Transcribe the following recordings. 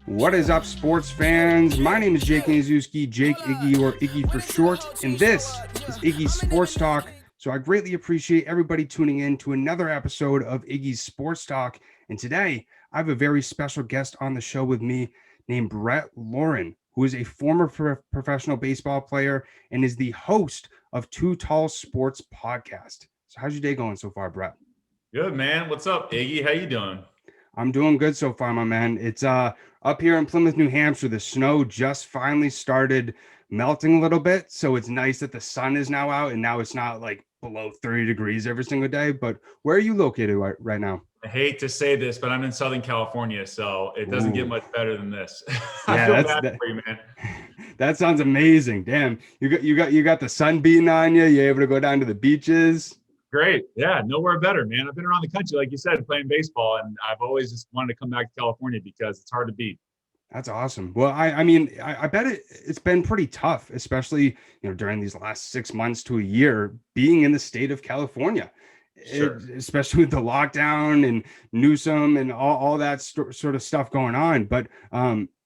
What is up, sports fans? My name is Jake Nazuski, Jake Iggy, or Iggy for short, and this is Iggy's Sports Talk. So I greatly appreciate everybody tuning in to another episode of Iggy's Sports Talk. And today, I have a very special guest on the show with me named Brett LORIN, who is a former professional baseball player and is the host of Too Tall Sports podcast. So how's your day going so far, Brett? Good, man. What's up, Iggy? How you doing? I'm doing good so far, my man. It's up here in Plymouth, New Hampshire. The snow just finally started melting a little bit, so it's nice that the sun is now out and now it's not like below 30 degrees every single day. But where are you located right now? I hate to say this, but I'm in Southern California, so it doesn't get much better than this. I Yeah, feel bad for you, man. That sounds amazing. Damn, you got the sun beating on you. You're able to go down to the beaches. Great. Yeah, nowhere better, man. I've been around the country, like you said, playing baseball, and I've always just wanted to come back to California because it's hard to beat. That's awesome. Well, I mean, I bet it's been pretty tough, especially, during these last 6 months to a year being in the state of California, Sure. especially with the lockdown and Newsom and all that sort of stuff going on. But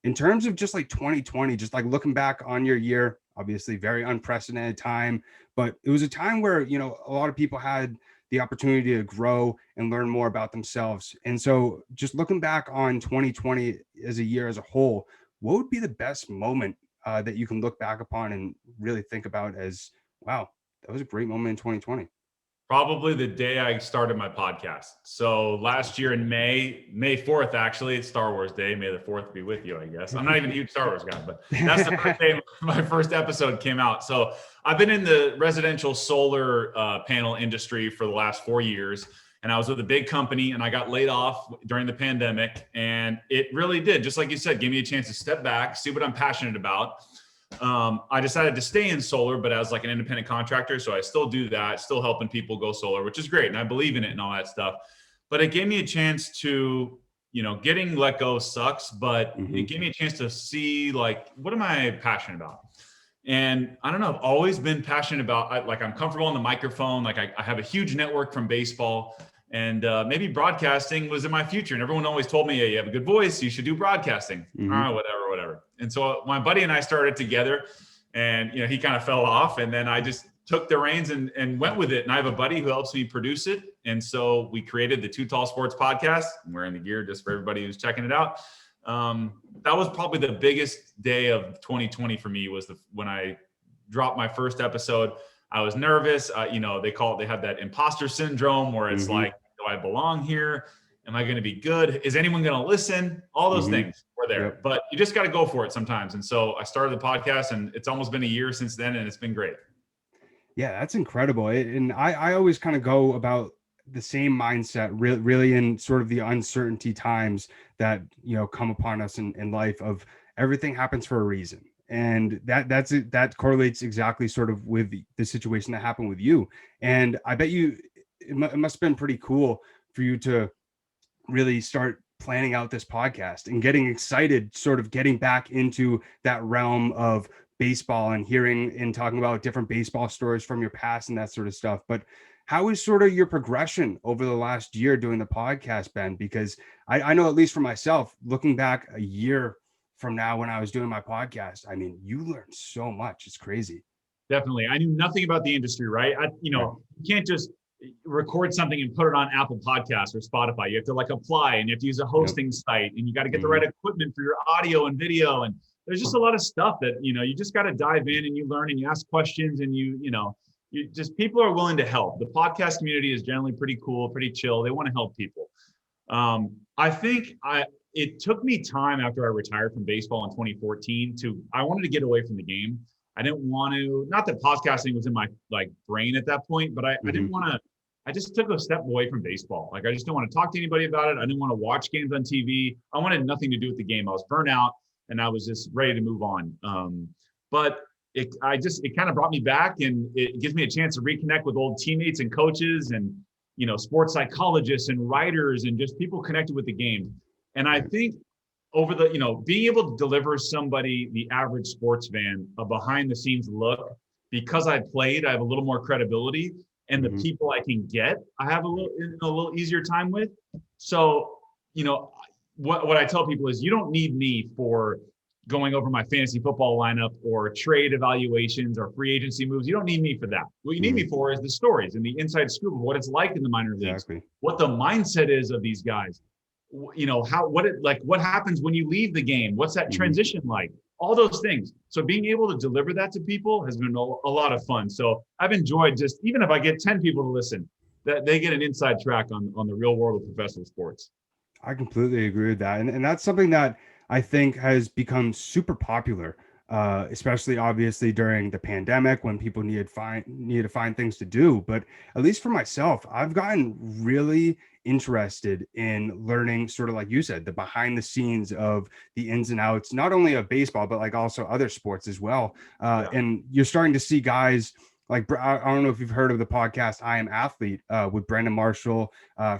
in terms of just like 2020, just like looking back on your year, obviously very unprecedented time, but it was a time where, a lot of people had the opportunity to grow and learn more about themselves. And so just looking back on 2020 as a year as a whole, what would be the best moment that you can look back upon and really think about as, wow, that was a great moment in 2020? Probably the day I started my podcast. So last year in May 4th, actually, it's Star Wars Day. May the 4th be with you, I guess. I'm not even a huge Star Wars guy, but that's the first day my first episode came out. So I've been in the residential solar panel industry for the last 4 years. And I was with a big company and I got laid off during the pandemic. And it really did, just like you said, give me a chance to step back, see what I'm passionate about. I decided to stay in solar, but as like an independent contractor. So I still do that, still helping people go solar, which is great. And I believe in it and all that stuff. But it gave me a chance to, getting let go sucks, but it gave me a chance to see like, what am I passionate about? And I don't know, I've always been passionate about, I'm comfortable on the microphone. Like I have a huge network from baseball, and maybe broadcasting was in my future. And everyone always told me, hey, you have a good voice, you should do broadcasting. All right, whatever. And so my buddy and I started together, and he kind of fell off, and then I just took the reins and went with it. And I have a buddy who helps me produce it. And so we created the Too Tall Sports podcast. I'm wearing the gear just for everybody who's checking it out. That was probably the biggest day of 2020 for me, was when I dropped my first episode. I was nervous. They had that imposter syndrome where it's like, do I belong here? Am I going to be good? Is anyone going to listen? All those things were there, but you just got to go for it sometimes. And so I started the podcast, and it's almost been a year since then, and it's been great. Yeah, that's incredible. And I always kind of go about the same mindset, really in sort of the uncertainty times that, come upon us in life, of everything happens for a reason. And that correlates exactly sort of with the situation that happened with you. And I bet it must have been pretty cool for you to really start planning out this podcast and getting excited, sort of getting back into that realm of baseball and hearing and talking about different baseball stories from your past and that sort of stuff. But how is sort of your progression over the last year doing the podcast been? Because I know, at least for myself, looking back a year from now when I was doing my podcast, I mean, you learned so much. It's crazy. Definitely. I knew nothing about the industry, right? You can't just record something and put it on Apple Podcasts or Spotify. You have to apply, and you have to use a hosting site, and you got to get the right equipment for your audio and video. And there's just a lot of stuff that, you just got to dive in and you learn and you ask questions, and you just, people are willing to help. The podcast community is generally pretty cool, pretty chill. They want to help people. I think it took me time after I retired from baseball in 2014 I wanted to get away from the game. I didn't want to, not that podcasting was in my brain at that point, but I didn't want to, I just took a step away from baseball. I just didn't want to talk to anybody about it. I didn't want to watch games on TV. I wanted nothing to do with the game. I was burnt out and I was just ready to move on. But it kind of brought me back, and it gives me a chance to reconnect with old teammates and coaches and, sports psychologists and writers and just people connected with the game. And I think over the, being able to deliver somebody, the average sports fan, a behind the scenes look, because I played, I have a little more credibility, and the people I can get, I have a little easier time with. So, what I tell people is you don't need me for going over my fantasy football lineup or trade evaluations or free agency moves. You don't need me for that. What you need me for is the stories and the inside scoop of what it's like in the minor leagues, Exactly. what the mindset is of these guys. What happens when you leave the game? What's that transition like? All those things. So being able to deliver that to people has been a lot of fun. So I've enjoyed just, even if I get 10 people to listen, that they get an inside track on the real world of professional sports. I completely agree with that. And that's something that I think has become super popular, especially obviously during the pandemic when people needed to find things to do. But at least for myself, I've gotten really interested in learning, sort of like you said, the behind the scenes of the ins and outs, not only of baseball, but like also other sports as well. And you're starting to see guys like, I don't know if you've heard of the podcast I Am Athlete with Brandon Marshall,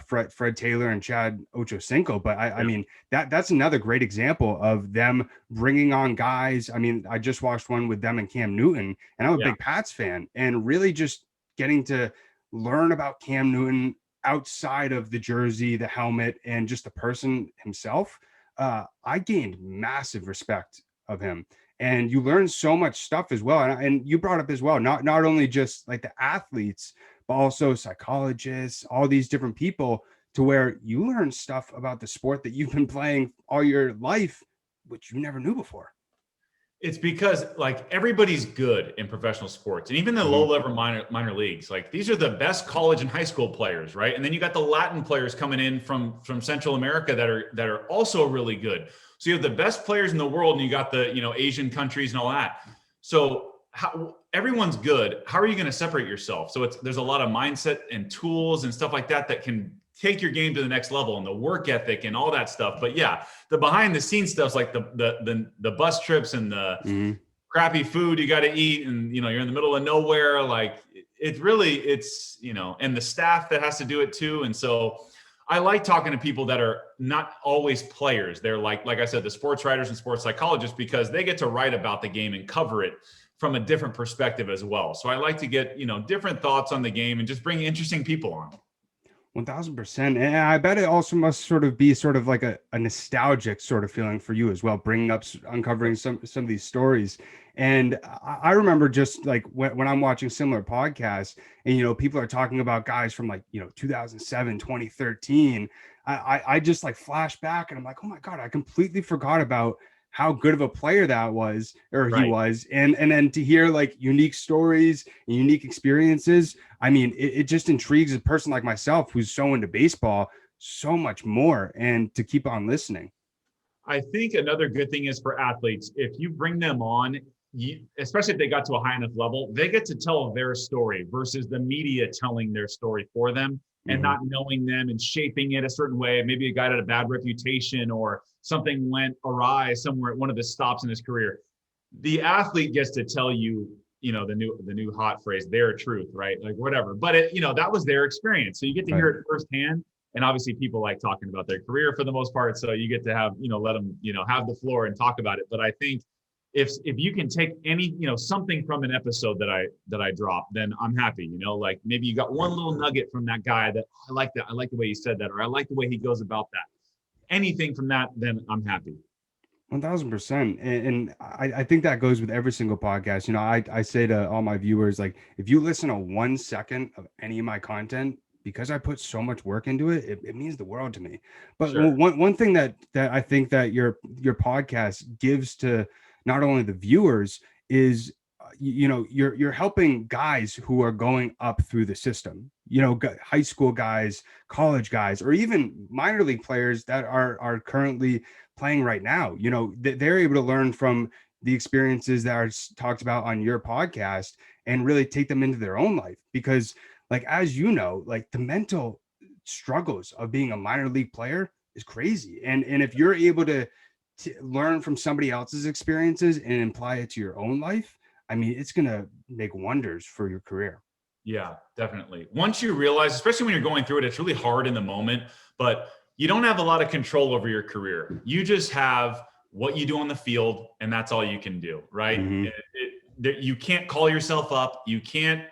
Fred Taylor, and Chad Ochocinco. But I mean, that's another great example of them bringing on guys. I mean, I just watched one with them and Cam Newton, and I'm a big Pats fan, and really just getting to learn about Cam Newton outside of the jersey, the helmet, and just the person himself. I gained massive respect of him. And you learn so much stuff as well. And you brought up as well, not only just like the athletes, but also psychologists, all these different people, to where you learn stuff about the sport that you've been playing all your life, which you never knew before. It's because like everybody's good in professional sports, and even the low level minor leagues. Like these are the best college and high school players, right? And then you got the Latin players coming in from Central America that are also really good. So you have the best players in the world, and you got the Asian countries and all that. So everyone's good. How are you going to separate yourself? So there's a lot of mindset and tools and stuff like that that can take your game to the next level, and the work ethic and all that stuff. But yeah, the behind the scenes stuff's like the bus trips and the crappy food you got to eat, and you're in the middle of nowhere. Like it's and the staff that has to do it too. And so I like talking to people that are not always players. They're like I said, the sports writers and sports psychologists, because they get to write about the game and cover it from a different perspective as well. So I like to get, different thoughts on the game and just bring interesting people on. 1000%. And I bet it also must sort of be sort of like a nostalgic sort of feeling for you as well, uncovering some of these stories. And I remember just like when I'm watching similar podcasts and, people are talking about guys from like, 2007, 2013, I just like flash back and I'm like, oh my God, I completely forgot about how good of a player that was, or he was. And then to hear like unique stories and unique experiences, I mean, it just intrigues a person like myself who's so into baseball so much more, and to keep on listening. I think another good thing is for athletes, if you bring them on, especially if they got to a high enough level, they get to tell their story versus the media telling their story for them and not knowing them and shaping it a certain way. Maybe a guy had a bad reputation or something went awry somewhere at one of the stops in his career. The athlete gets to tell you, the new hot phrase, their truth, right? Like whatever. But that was their experience. So you get to hear it firsthand. And obviously people like talking about their career for the most part. So you get to have, let them, have the floor and talk about it. But I think if you can take any, something from an episode that I drop, then I'm happy. Like maybe you got one little nugget from that guy that I like the way he said that, or I like the way he goes about that. Anything from that, then I'm happy. 1000%. And I think that goes with every single podcast. I say to all my viewers, like, if you listen to 1 second of any of my content, because I put so much work into it, it means the world to me. But one thing that I think that your podcast gives to not only the viewers is, you're helping guys who are going up through the system, high school guys, college guys, or even minor league players that are currently playing right now. They're able to learn from the experiences that are talked about on your podcast and really take them into their own life. Because like, as like the mental struggles of being a minor league player is crazy. And if you're able to learn from somebody else's experiences and apply it to your own life, I mean, it's going to make wonders for your career. Yeah, definitely. Once you realize, especially when you're going through it, it's really hard in the moment, but you don't have a lot of control over your career. You just have what you do on the field, and that's all you can do, right? You can't call yourself up. You can't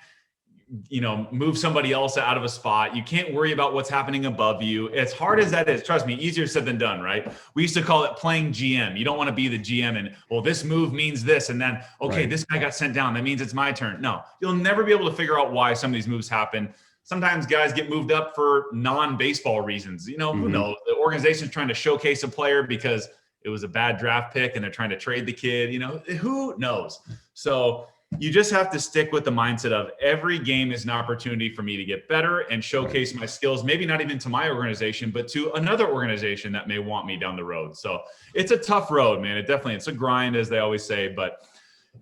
move somebody else out of a spot. You can't worry about what's happening above you. As hard as that is, trust me, easier said than done, right? We used to call it playing GM. You don't want to be the GM and, well, this move means this. And then, okay, This guy got sent down. That means it's my turn. No, you'll never be able to figure out why some of these moves happen. Sometimes guys get moved up for non-baseball reasons. Who knows? The organization's trying to showcase a player because it was a bad draft pick and they're trying to trade the kid. Who knows? So you just have to stick with the mindset of every game is an opportunity for me to get better and showcase my skills, maybe not even to my organization, but to another organization that may want me down the road. So it's a tough road, man. It's a grind, as they always say, but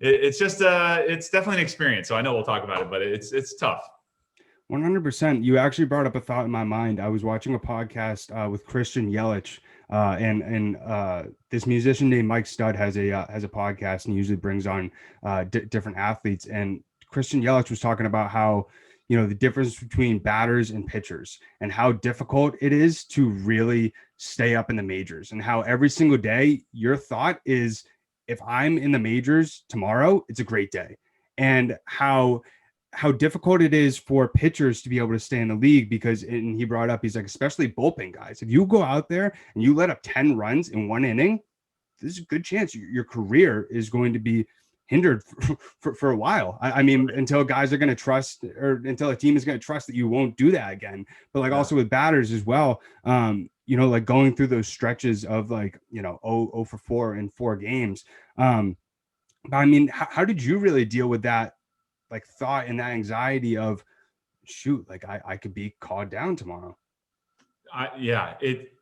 it's definitely an experience. So I know we'll talk about it, but it's tough. 100%. You actually brought up a thought in my mind. I was watching a podcast with Christian Yelich, and this musician named Mike Stud has a podcast, and he usually brings on different athletes. And Christian Yelich was talking about how the difference between batters and pitchers, and how difficult it is to really stay up in the majors, and how every single day your thought is, if I'm in the majors tomorrow, it's a great day, and how difficult it is for pitchers to be able to stay in the league, because, and he brought up, he's like, especially bullpen guys, if you go out there and you let up 10 runs in one inning, there's a good chance your career is going to be hindered for a while. I mean, until guys are going to trust, or until a team is going to trust that you won't do that again. But like also with batters as well, like going through those stretches of 0 for 4 in 4 games. But I mean, how did you really deal with that thought and that anxiety of, shoot, I could be called down tomorrow?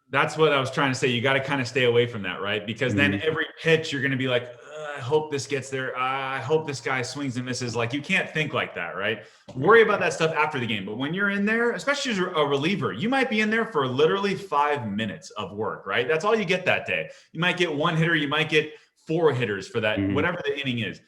That's what I was trying to say. You got to kind of stay away from that, right? Because then every pitch you're going to be like, I hope this gets there. I hope this guy swings and misses. You can't think like that, right? Worry about that stuff after the game. But when you're in there, especially as a reliever, you might be in there for literally 5 minutes of work, right? That's all you get that day. You might get 1 hitter. You might get 4 hitters for that, whatever the inning is.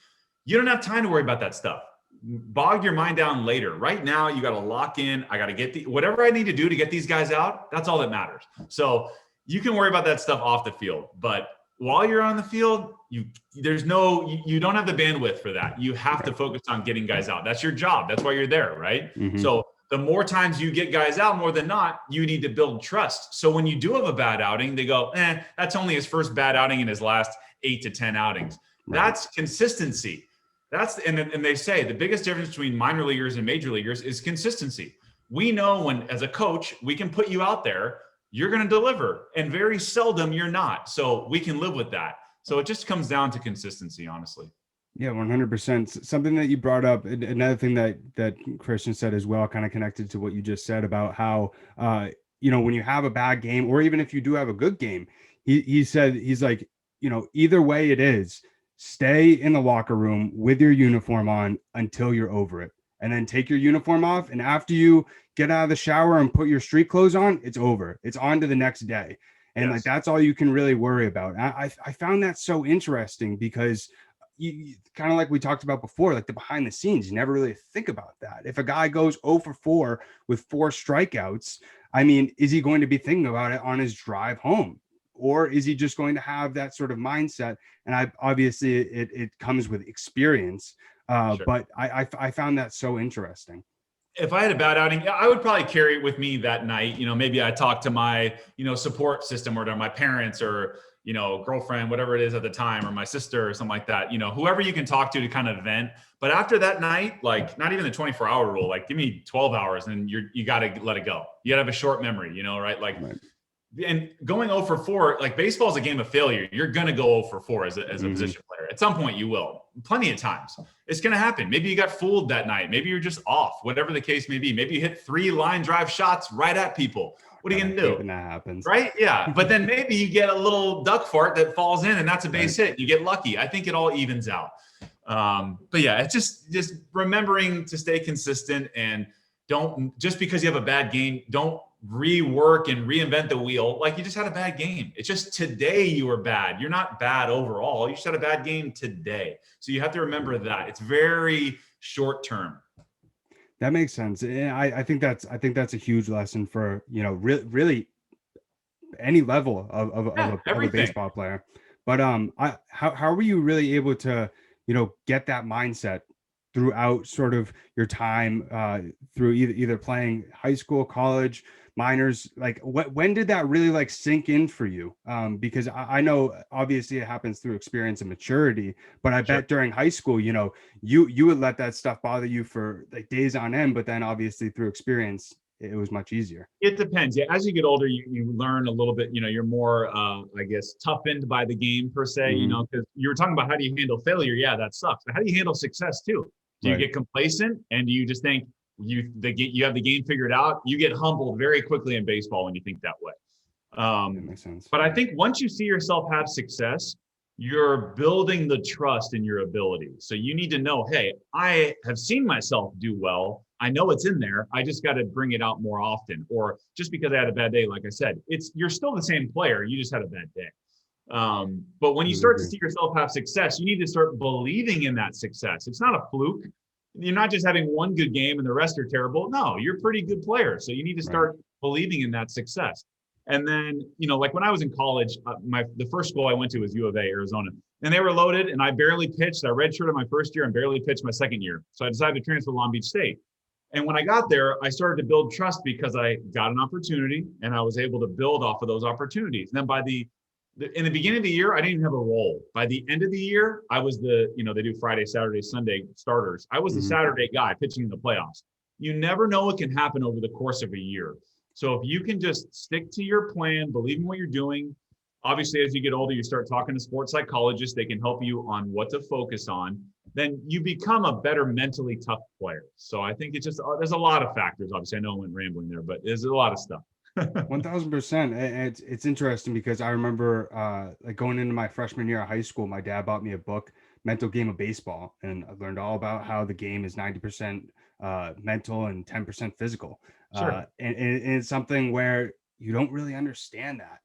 You don't have time to worry about that stuff. Bog your mind down later. Right now, you got to lock in. I got to get whatever I need to do to get these guys out. That's all that matters. So you can worry about that stuff off the field, but while you're on the field, you don't have the bandwidth for that. You have to focus on getting guys out. That's your job. That's why you're there, right? So the more times you get guys out, more than not, you need to build trust. So when you do have a bad outing, they go, that's only his first bad outing in his last 8 to 10 outings. That's consistency. And they say the biggest difference between minor leaguers and major leaguers is consistency. We know when, as a coach, we can put you out there, you're going to deliver, and very seldom you're not. So we can live with that. So it just comes down to consistency, honestly. Yeah, 100%. Something that you brought up, another thing that Christian said as well, kind of connected to what you just said about how, when you have a bad game, or even if you do have a good game, he said, he's like, either way it is, stay in the locker room with your uniform on until you're over it, and then take your uniform off. And after you get out of the shower and put your street clothes on, it's over. It's on to the next day. And that's all you can really worry about. I found that so interesting, because you kind of like we talked about before, the behind the scenes, you never really think about that. If a guy goes 0 for 4 with 4 strikeouts, I mean, is he going to be thinking about it on his drive home? Or is he just going to have that sort of mindset? And obviously it comes with experience. But I found that so interesting. If I had a bad outing, I would probably carry it with me that night. Maybe I talk to my, support system, or to my parents, or, girlfriend, whatever it is at the time, or my sister or something like that, whoever you can talk to kind of vent. But after that night, not even the 24-hour rule, give me 12 hours and you got to let it go. You got to have a short memory, right? Right. And going 0 for 4, baseball is a game of failure. You're going to go 0 for 4 as a position player. At some point you will. Plenty of times. It's going to happen. Maybe you got fooled that night. Maybe you're just off, whatever the case may be. Maybe you hit 3 line drive shots right at people. What are you going to do? When that happens. Right? Yeah. But then maybe you get a little duck fart that falls in, and that's a base hit. You get lucky. I think it all evens out. But yeah, it's just remembering to stay consistent, and don't, just because you have a bad game, don't rework and reinvent the wheel. You just had a bad game. It's just today you were bad. You're not bad overall. You just had a bad game today. So you have to remember that. It's very short term. That makes sense. And I think that's a huge lesson for, really any level of a baseball player. But how were you really able to, get that mindset throughout sort of your time through either playing high school, college, minors? Like when did that really like sink in for you? Because I know obviously it happens through experience and maturity, but I Sure. bet during high school, you know, you would let that stuff bother you for like days on end, but then obviously through experience, it was much easier. It depends. Yeah, as you get older, you learn a little bit. You're more, I guess, toughened by the game per se. Hmm. Because you were talking about how do you handle failure? Yeah, that sucks. But how do you handle success too? Do you Right. get complacent and do you just think you have the game figured out? You get humbled very quickly in baseball when you think that way. That Um, makes sense. but I think once you see yourself have success, you're building the trust in your ability. So you need to know, hey, I have seen myself do well. I know it's in there. I just got to bring it out more often. Or just because I had a bad day, like I said, you're still the same player. You just had a bad day. But when you Totally start to agree. see yourself have success, you need to start believing in that success. It's not a fluke. You're not just having one good game and the rest are terrible. No, you're a pretty good player. So you need to Right. start believing in that success. And then, like when I was in college, the first school I went to was U of A, Arizona, and they were loaded. And I barely pitched. I redshirted my first year and barely pitched my second year. So I decided to transfer to Long Beach State. And when I got there, I started to build trust because I got an opportunity and I was able to build off of those opportunities. And then in the beginning of the year, I didn't even have a role. By the end of the year, I was they do Friday, Saturday, Sunday starters. I was the Hmm. Saturday guy pitching in the playoffs. You never know what can happen over the course of a year. So if you can just stick to your plan, believe in what you're doing. Obviously, as you get older, you start talking to sports psychologists. They can help you on what to focus on. Then you become a better mentally tough player. So I think it's just, there's a lot of factors. Obviously, I know I went rambling there, but there's a lot of stuff. 1000%. It's interesting because I remember like going into my freshman year of high school, my dad bought me a book, Mental Game of Baseball, and I learned all about how the game is 90% mental and 10% physical. Sure. And it's something where you don't really understand that.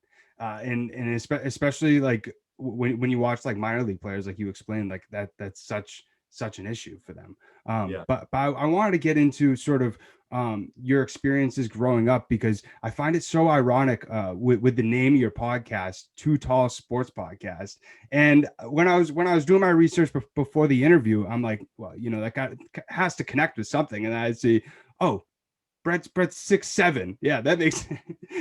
Especially like when you watch like minor league players, like you explained, like that's such an issue for them. Yeah. But I wanted to get into sort of your experiences growing up, because I find it so ironic with the name of your podcast, Too Tall Sports Podcast. And when I was doing my research before the interview, I'm like, well, you know, that guy has to connect with something. And I see, oh, Brett's 6'7". Yeah, that makes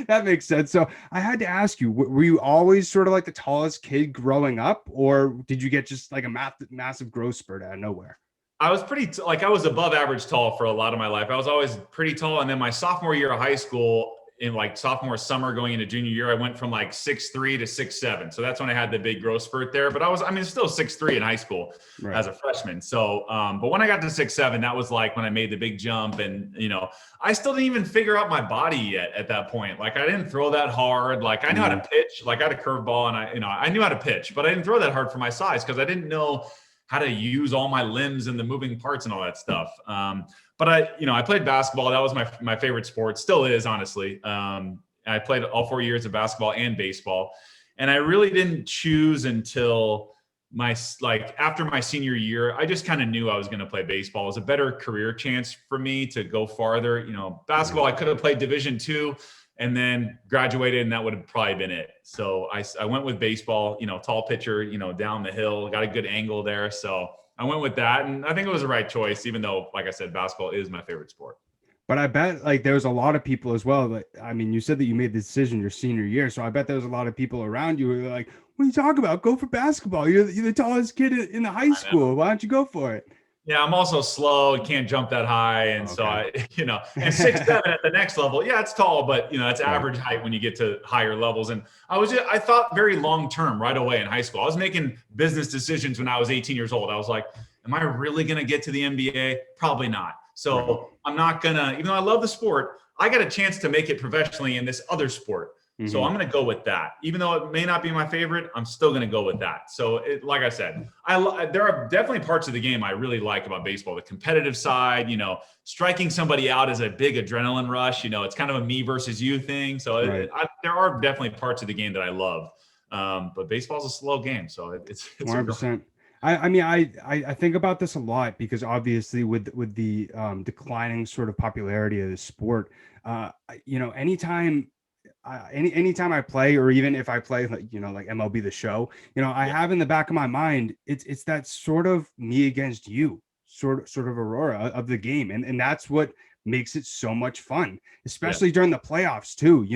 that makes sense. So I had to ask you, were you always sort of like the tallest kid growing up, or did you get just like a massive growth spurt out of nowhere? I was I was above average tall for a lot of my life. I was always pretty tall. And then my sophomore year of high school, in like sophomore summer going into junior year, I went from like 6'3" to 6'7". So that's when I had the big growth spurt there. But I mean, still 6'3" in high school Right. as a freshman. So, but when I got to 6'7", that was like when I made the big jump. And, I still didn't even figure out my body yet at that point. Like I didn't throw that hard. Like I knew how to pitch. Like I had a curveball and I knew how to pitch, but I didn't throw that hard for my size because I didn't know how to use all my limbs and the moving parts and all that stuff. But I played basketball. That was my favorite sport. Still is, honestly. I played all 4 years of basketball and baseball, and I really didn't choose until after my senior year. I just kind of knew I was going to play baseball. It was a better career chance for me to go farther. Basketball, I could have played Division II and then graduated, and that would have probably been it. So I went with baseball, tall pitcher, down the hill, got a good angle there. So I went with that, and I think it was the right choice, even though, like I said, basketball is my favorite sport. But I bet like there was a lot of people as well. Like, I mean, you said that you made the decision your senior year, so I bet there was a lot of people around you who were like, "What are you talking about? Go for basketball. You're the tallest kid in the high school. Why don't you go for it?" Yeah, I'm also slow and can't jump that high. And so and 6'7" at the next level. Yeah, it's tall, but it's average height when you get to higher levels. And I thought very long-term right away in high school. I was making business decisions when I was 18 years old. I was like, am I really going to get to the NBA? Probably not. So I'm not going to, even though I love the sport, I got a chance to make it professionally in this other sport. So I'm going to go with that. Even though it may not be my favorite, I'm still going to go with that. So like I said, there are definitely parts of the game I really like about baseball. The competitive side, striking somebody out is a big adrenaline rush. It's kind of a me versus you thing. So there are definitely parts of the game that I love. But baseball's a slow game. So it's 100%. I mean, I think about this a lot because obviously with the declining sort of popularity of the sport, anytime anytime I play, or even if I play like MLB The Show, I have in the back of my mind, it's that sort of me against you sort of aurora of the game, and that's what makes it so much fun, Yeah. especially during the playoffs too.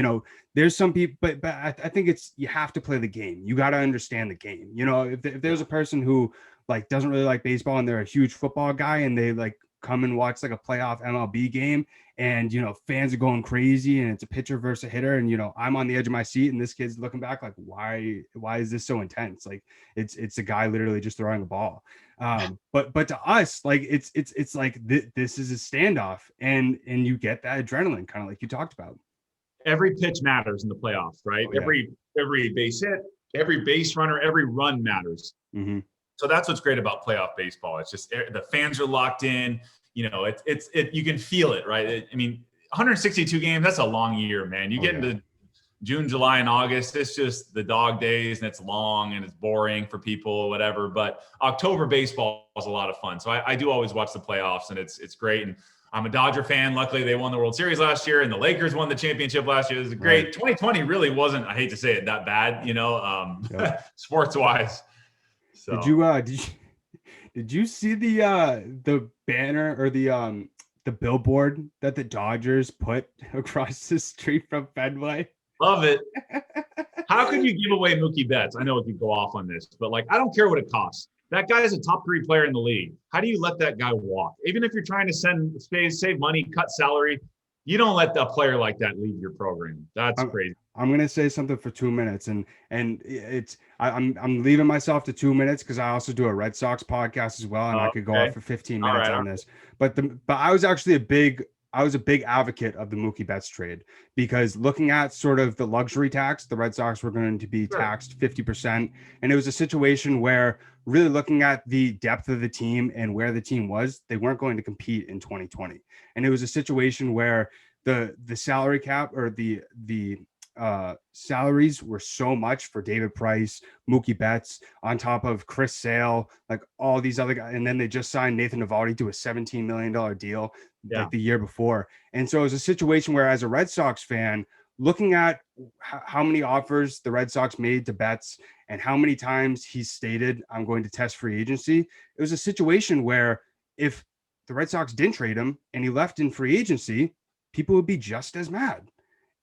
There's some people, but I think it's, you have to play the game. You got to understand the game. If there's a person who like doesn't really like baseball and they're a huge football guy and they like come and watch like a playoff MLB game, and fans are going crazy and it's a pitcher versus a hitter, and I'm on the edge of my seat and this kid's looking back like, why is this so intense? Like it's a guy literally just throwing a ball. But to us, like it's like this is a standoff, and you get that adrenaline, kind of like you talked about. Every pitch matters in the playoffs, right? Oh, yeah. Every base hit, every base runner, every run matters. Mm-hmm. So that's what's great about playoff baseball. It's just the fans are locked in. It's you can feel it, right? 162 games, that's a long year, man. You get into June, July, and August, it's just the dog days, and it's long and it's boring for people, whatever. But October baseball is a lot of fun. So I do always watch the playoffs, and it's great. And I'm a Dodger fan. Luckily, they won the World Series last year, and the Lakers won the championship last year. It was great. Right. 2020 really wasn't, I hate to say it, that bad, sports-wise. So. Did you see the banner or the billboard that the Dodgers put across the street from Fenway? Love it. How can you give away Mookie Betts? I know we could go off on this, but like, I don't care what it costs. That guy is a top 3 player in the league. How do you let that guy walk? Even if you're trying to save money, cut salary, you don't let a player like that leave your program. That's crazy. I'm gonna say something for 2 minutes, and I'm leaving myself to 2 minutes because I also do a Red Sox podcast as well, and I could go on for 15 minutes on this. But I was actually a big advocate of the Mookie Betts trade, because looking at sort of the luxury tax, the Red Sox were going to be taxed 50%. And it was a situation where, really looking at the depth of the team and where the team was, they weren't going to compete in 2020. And it was a situation where the salary cap, or the salaries were so much for David Price, Mookie Betts, on top of Chris Sale, like all these other guys. And then they just signed Nathan Eovaldi to a $17 million deal like the year before. And so it was a situation where, as a Red Sox fan, looking at how many offers the Red Sox made to Betts and how many times he stated, I'm going to test free agency, it was a situation where if the Red Sox didn't trade him and he left in free agency, people would be just as mad.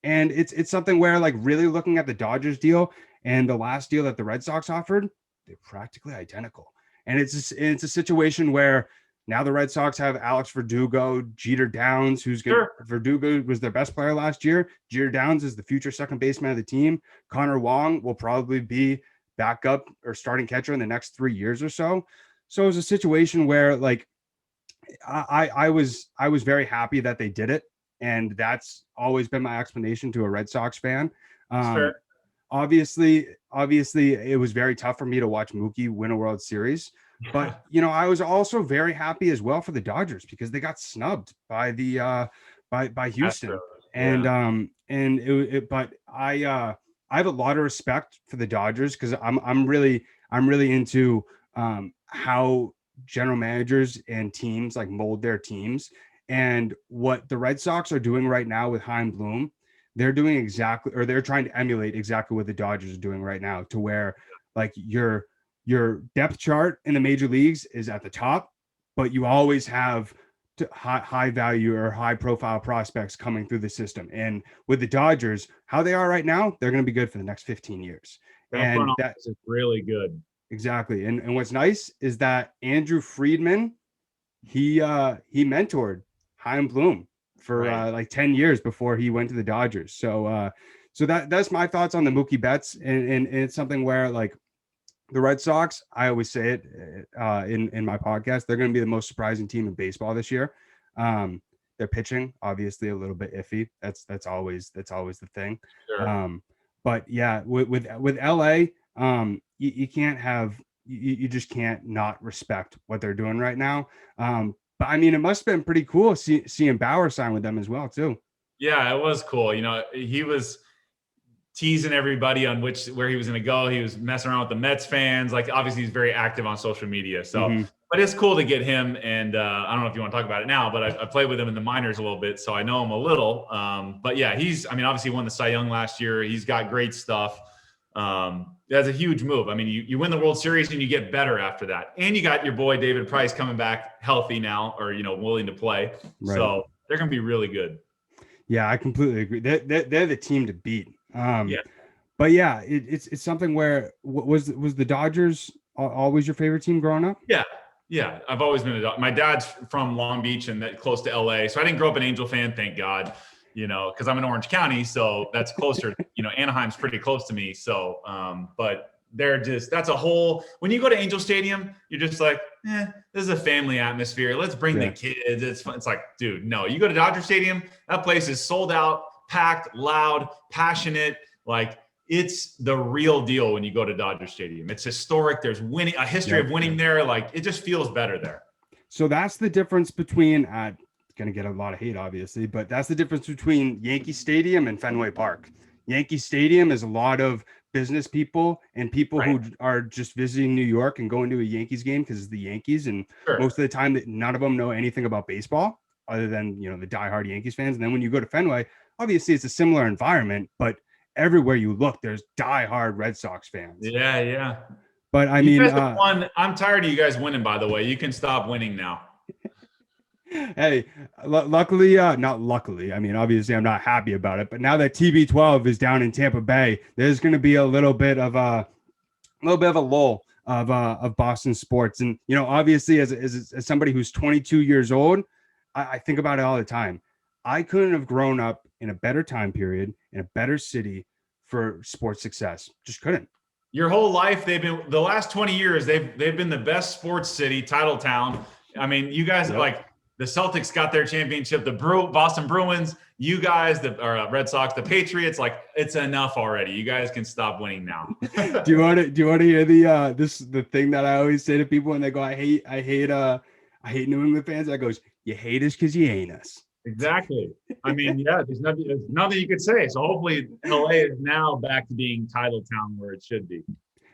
And it's something where, like, really looking at the Dodgers deal and the last deal that the Red Sox offered, they're practically identical. And it's a situation where now the Red Sox have Alex Verdugo, Jeter Downs, who's good. Sure. Verdugo was their best player last year. Jeter Downs is the future second baseman of the team. Connor Wong will probably be backup or starting catcher in the next 3 years or so. So it was a situation where, like, I was very happy that they did it. And that's always been my explanation to a Red Sox fan. Sure. Obviously, it was very tough for me to watch Mookie win a World Series. But, I was also very happy as well for the Dodgers, because they got snubbed by the by Houston. But I have a lot of respect for the Dodgers, because I'm really into how general managers and teams like mold their teams. And what the Red Sox are doing right now with Chaim Bloom, they're doing exactly, or they're trying to emulate exactly what the Dodgers are doing right now, to where, like, your depth chart in the major leagues is at the top, but you always have high value or high profile prospects coming through the system. And with the Dodgers, how they are right now, they're going to be good for the next 15 years. And that's really good. Exactly. And what's nice is that Andrew Friedman, he mentored Chaim Bloom for like 10 years before he went to the Dodgers. So that's my thoughts on the Mookie Betts. And it's something where, like, the Red Sox, I always say it in my podcast, they're going to be the most surprising team in baseball this year. Their pitching, obviously, a little bit iffy. That's always the thing. Sure. But yeah, with LA, you can't have, you just can't not respect what they're doing right now. But I mean, it must have been pretty cool seeing Bauer sign with them as well too. Yeah, it was cool. He was teasing everybody on where he was going to go. He was messing around with the Mets fans. Like, obviously, he's very active on social media. So, but it's cool to get him. And I don't know if you want to talk about it now, but I played with him in the minors a little bit, so I know him a little. But yeah, obviously won the Cy Young last year. He's got great stuff. That's a huge move. I mean, you win the World Series and you get better after that. And you got your boy David Price coming back healthy now, or, willing to play. Right. So they're going to be really good. Yeah, I completely agree. They're the team to beat. Yeah. But yeah, it's something where was the Dodgers always your favorite team growing up? Yeah. Yeah. I've always been my dad's from Long Beach and that close to LA. So I didn't grow up an Angel fan, thank God, because I'm in Orange County. So that's closer, Anaheim's pretty close to me. So, but that's a whole, when you go to Angel Stadium, you're just like, this is a family atmosphere. Let's bring the kids. It's fun. It's like, dude, no, you go to Dodger Stadium, that place is sold out, packed, loud, passionate. Like, it's the real deal when you go to Dodger Stadium. It's historic. There's a history of winning there. Like, it just feels better there. So that's the difference between, going to get a lot of hate, obviously, but that's the difference between Yankee Stadium and Fenway Park. Yankee Stadium is a lot of business people and people who are just visiting New York and going to a Yankees game because it's the Yankees. And most of the time, none of them know anything about baseball other than, the diehard Yankees fans. And then when you go to Fenway, obviously it's a similar environment, but everywhere you look, there's diehard Red Sox fans. Yeah, yeah. But I mean, I'm tired of you guys winning, by the way. You can stop winning now. Hey, luckily, not luckily. I mean, obviously, I'm not happy about it. But now that TB12 is down in Tampa Bay, there's going to be a little bit of a lull of Boston sports. And obviously, as somebody who's 22 years old, I think about it all the time. I couldn't have grown up in a better time period in a better city for sports success. Just couldn't. Your whole life, the last 20 years, they've been the best sports city, title town. I mean, you guys like. The Celtics got their championship. The Boston Bruins, you guys, the Red Sox, the Patriots. Like, it's enough already. You guys can stop winning now. Do you want to hear the thing that I always say to people when they go, I hate New England fans? I goes, you hate us because you ain't us. Exactly. I mean, there's nothing you could say. So hopefully, LA is now back to being title town where it should be.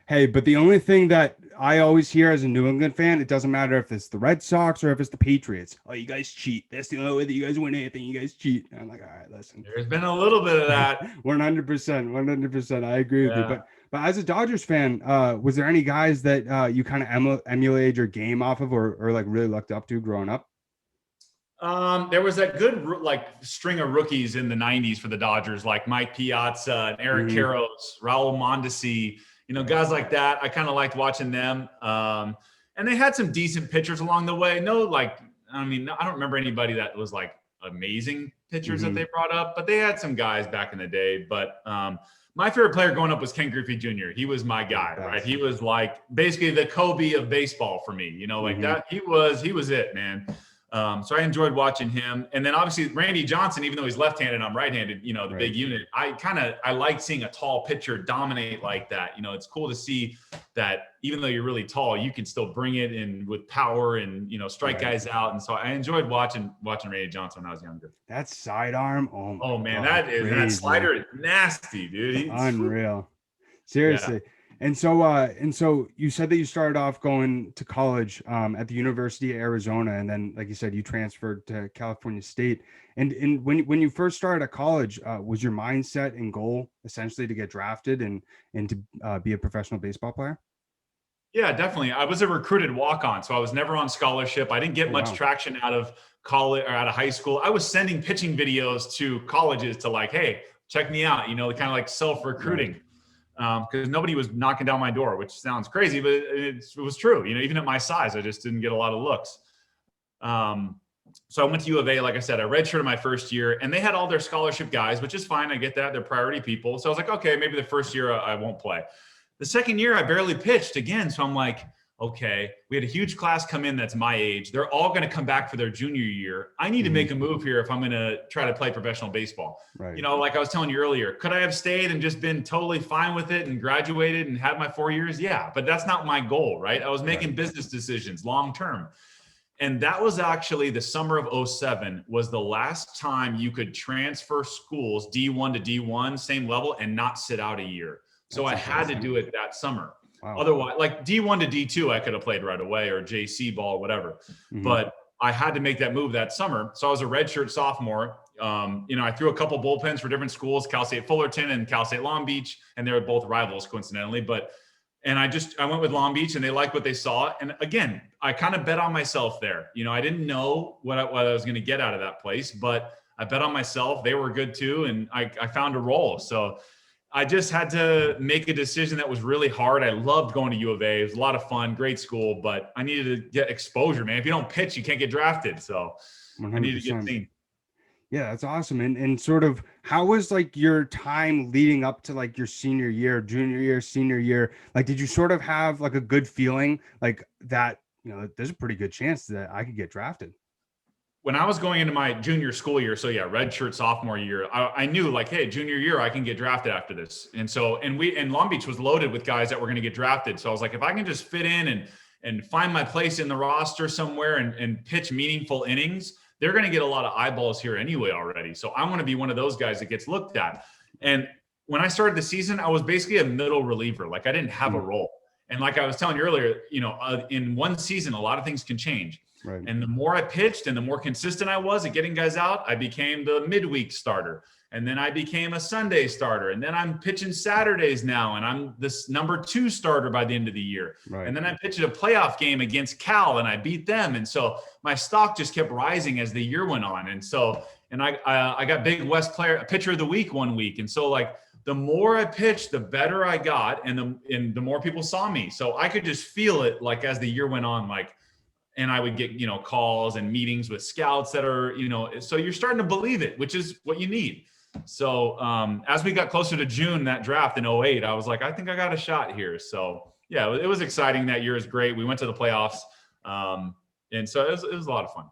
Hey, but the only thing that I always hear as a New England fan, it doesn't matter if it's the Red Sox or if it's the Patriots. Oh, you guys cheat. That's the only way that you guys win anything. You guys cheat. And I'm like, all right, listen. There's been a little bit of that. 100%. I agree with you. But as a Dodgers fan, was there any guys that you kind of emulated your game off of or like really looked up to growing up? There was that good string of rookies in the 90s for the Dodgers, like Mike Piazza and Eric Karros, Raul Mondesi. Guys like that, I kind of liked watching them. And they had some decent pitchers along the way. I don't remember anybody that was like amazing pitchers that they brought up, but they had some guys back in the day. But my favorite player growing up was Ken Griffey Jr. He was my guy, right? He was like basically the Kobe of baseball for me, like that. He was it, man. So I enjoyed watching him. And then obviously Randy Johnson, even though he's left-handed, I'm right-handed, the big unit. I like seeing a tall pitcher dominate like that. It's cool to see that even though you're really tall, you can still bring it in with power and, strike guys out. And so I enjoyed watching Randy Johnson when I was younger. That sidearm. Oh man, God, that slider is nasty, dude. He's unreal. Seriously. Yeah. And so you said that you started off going to college at the University of Arizona, and then, like you said, you transferred to California State. And when you first started at college, was your mindset and goal essentially to get drafted and to be a professional baseball player? Yeah, definitely. I was a recruited walk-on, so I was never on scholarship. I didn't get much traction out of college or out of high school. I was sending pitching videos to colleges to like, hey, check me out. Kind of like self-recruiting. Right. Because nobody was knocking down my door, which sounds crazy, but it was true. Even at my size, I just didn't get a lot of looks. So I went to U of A, like I said, I redshirted my first year, and they had all their scholarship guys, which is fine. I get that. They're priority people. So I was like, okay, maybe the first year I won't play. The second year, I barely pitched again. So I'm like, okay, we had a huge class come in that's my age. They're all going to come back for their junior year. I need to make a move here if I'm going to try to play professional baseball. Right. Like I was telling you earlier, could I have stayed and just been totally fine with it and graduated and had my 4 years? Yeah, but that's not my goal, right? I was making business decisions long-term. And that was actually the summer of 2007 was the last time you could transfer schools D1 to D1, same level, and not sit out a year. So I had to do it that summer. Wow. Otherwise, like D1 to D2, I could have played right away or JC ball, whatever. But I had to make that move that summer. So I was a redshirt sophomore. I threw a couple bullpens for different schools, Cal State Fullerton and Cal State Long Beach, and they were both rivals coincidentally. And I went with Long Beach, and they liked what they saw. And again, I kind of bet on myself there. I didn't know what I was going to get out of that place, but I bet on myself. They were good too, and I found a role. So I just had to make a decision that was really hard. I loved going to U of A. It was a lot of fun, great school, but I needed to get exposure, man. If you don't pitch, you can't get drafted. So 100%. I needed to get seen. Yeah, that's awesome. And sort of how was like your time leading up to like your senior year, junior year, senior year? Like, did you sort of have like a good feeling like that, there's a pretty good chance that I could get drafted? When I was going into my junior school year, so yeah, redshirt sophomore year, I knew like, hey, junior year, I can get drafted after this. And Long Beach was loaded with guys that were going to get drafted. So I was like, if I can just fit in and find my place in the roster somewhere and pitch meaningful innings, they're going to get a lot of eyeballs here anyway already. So I want to be one of those guys that gets looked at. And when I started the season, I was basically a middle reliever. Like I didn't have a role. And like I was telling you earlier, in one season, a lot of things can change. Right. And the more I pitched and the more consistent I was at getting guys out, I became the midweek starter. And then I became a Sunday starter. And then I'm pitching Saturdays now. And I'm this number 2 starter by the end of the year. Right. And then I pitched a playoff game against Cal and I beat them. And so my stock just kept rising as the year went on. And I got Big West pitcher of the week one week. And so like the more I pitched, the better I got. And the more people saw me. So I could just feel it like as the year went on, and I would get, calls and meetings with scouts that are, so you're starting to believe it, which is what you need. So as we got closer to June, that draft in 2008, I was like, I think I got a shot here. So yeah, it was exciting. That year was great. We went to the playoffs. And so it was a lot of fun.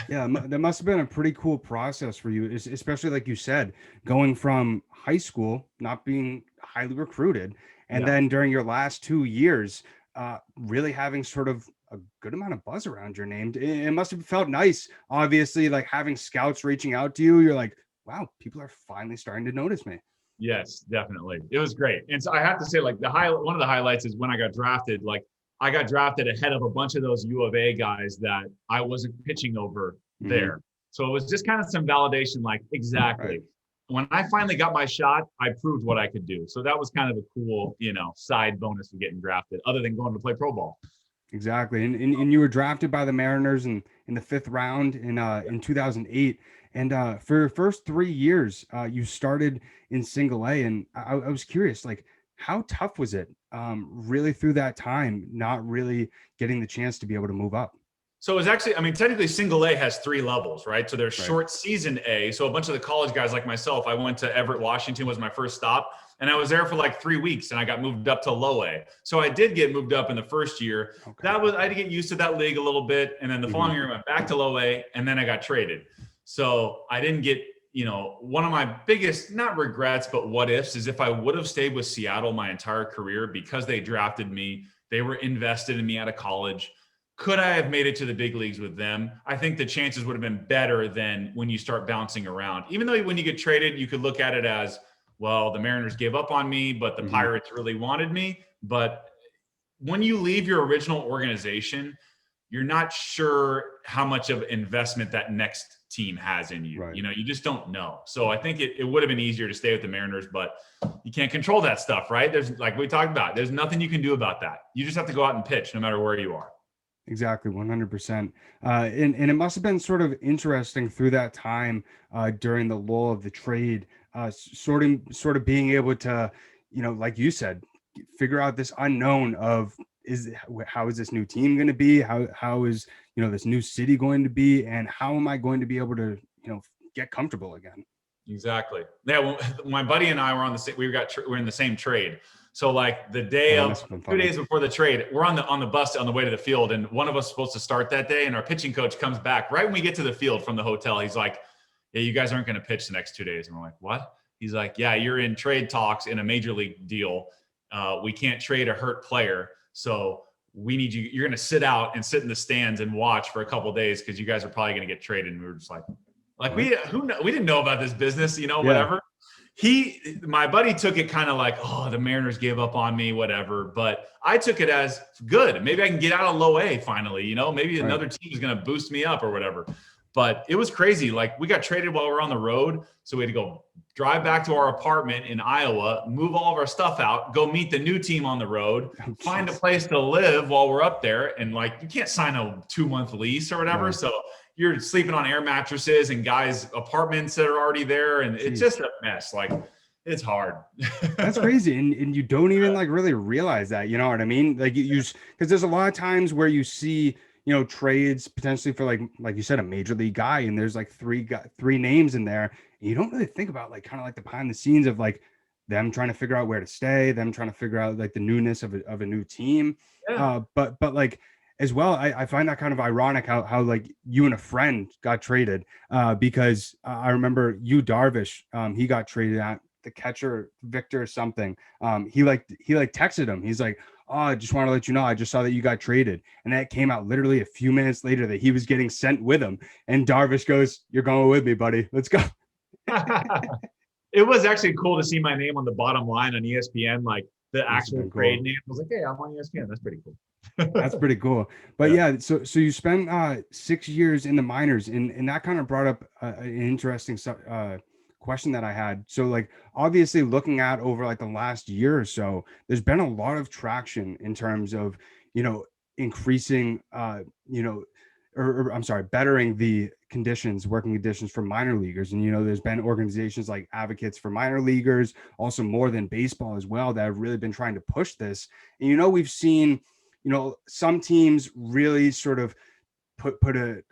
Yeah, that must have been a pretty cool process for you, especially like you said, going from high school, not being highly recruited, and then during your last 2 years, really having sort of a good amount of buzz around your name. It must have felt nice, obviously, like having scouts reaching out to you. You're like, wow, people are finally starting to notice me. Yes, definitely. It was great. And so I have to say, like one of the highlights is when I got drafted, like I got drafted ahead of a bunch of those U of A guys that I wasn't pitching over there. So it was just kind of some validation, like exactly. Right. When I finally got my shot, I proved what I could do. So that was kind of a cool, side bonus of getting drafted other than going to play pro ball. Exactly. And you were drafted by the Mariners in the 5th round in 2008. And for your first 3 years, you started in single A. And I was curious, like, how tough was it really through that time, not really getting the chance to be able to move up? So it was actually, technically single A has 3 levels, right? So there's short season A. So a bunch of the college guys like myself, I went to Everett, Washington was my first stop. And I was there for like 3 weeks and I got moved up to low A. So I did get moved up in the first year. Okay. I had to get used to that league a little bit. And then the following year I went back to low A and then I got traded. So I didn't get, one of my biggest, not regrets, but what ifs is if I would have stayed with Seattle my entire career because they drafted me, they were invested in me out of college. Could I have made it to the big leagues with them? I think the chances would have been better than when you start bouncing around. Even though when you get traded, you could look at it as, well, the Mariners gave up on me, but the Pirates really wanted me. But when you leave your original organization, you're not sure how much of investment that next team has in you. Right. You just don't know. So I think it would have been easier to stay with the Mariners, but you can't control that stuff, right? There's, like we talked about, there's nothing you can do about that. You just have to go out and pitch no matter where you are. Exactly, 100%. And it must have been sort of interesting through that time during the lull of the trade, sort of being able to, like you said, figure out this unknown of how is this new team going to be? How is, this new city going to be? And how am I going to be able to, get comfortable again? Exactly. Yeah. Well, my buddy and I were on the same, we're in the same trade. So like the day of 2 days before the trade, we're on the bus on the way to the field. And one of us is supposed to start that day. And our pitching coach comes back right when we get to the field from the hotel. He's like, yeah, you guys aren't going to pitch the next 2 days. And we're like, what? He's like, yeah, you're in trade talks in a major league deal. We can't trade a hurt player. So we need you. You're going to sit out and sit in the stands and watch for a couple of days because you guys are probably going to get traded. And we were just like we didn't know about this business, whatever. My buddy took it kind of like, oh, the Mariners gave up on me, whatever. But I took it as good. Maybe I can get out of low A finally, maybe another team is going to boost me up or whatever. But it was crazy. Like, we got traded while we were on the road. So we had to go drive back to our apartment in Iowa, move all of our stuff out, go meet the new team on the road, find a place to live while we're up there. And like, you can't sign a 2-month lease or whatever. Right. So you're sleeping on air mattresses and guys' apartments that are already there. And it's just a mess. Like, it's hard. That's crazy. And you don't even like really realize that, you know what I mean? Like you because there's a lot of times where you see, you know, trades potentially for like you said, a major league guy, and there's like three names in there. And you don't really think about like kind of like the behind the scenes of like them trying to figure out where to stay, them trying to figure out like the newness of a new team. Yeah. But like as well, I find that kind of ironic how like you and a friend got traded because I remember you Darvish, he got traded at the catcher Victor or something. He texted him. He's like, "Oh, I just want to let you know, I just saw that you got traded." And that came out literally a few minutes later that he was getting sent with him. And Darvish goes, "You're going with me, buddy. Let's go." It was actually cool to see my name on the bottom line on ESPN, like the actual trade name. I was like, "Hey, I'm on ESPN." That's pretty cool. That's pretty cool. But yeah, so you spent 6 years in the minors, and that kind of brought up an interesting question that I had. So like obviously looking at over like the last year or so, there's been a lot of traction in terms of, you know, increasing you know, or I'm sorry, bettering the working conditions for minor leaguers. And you know, there's been organizations like Advocates for Minor Leaguers, also More Than Baseball as well, that have really been trying to push this. And you know, we've seen, you know, some teams really sort of put a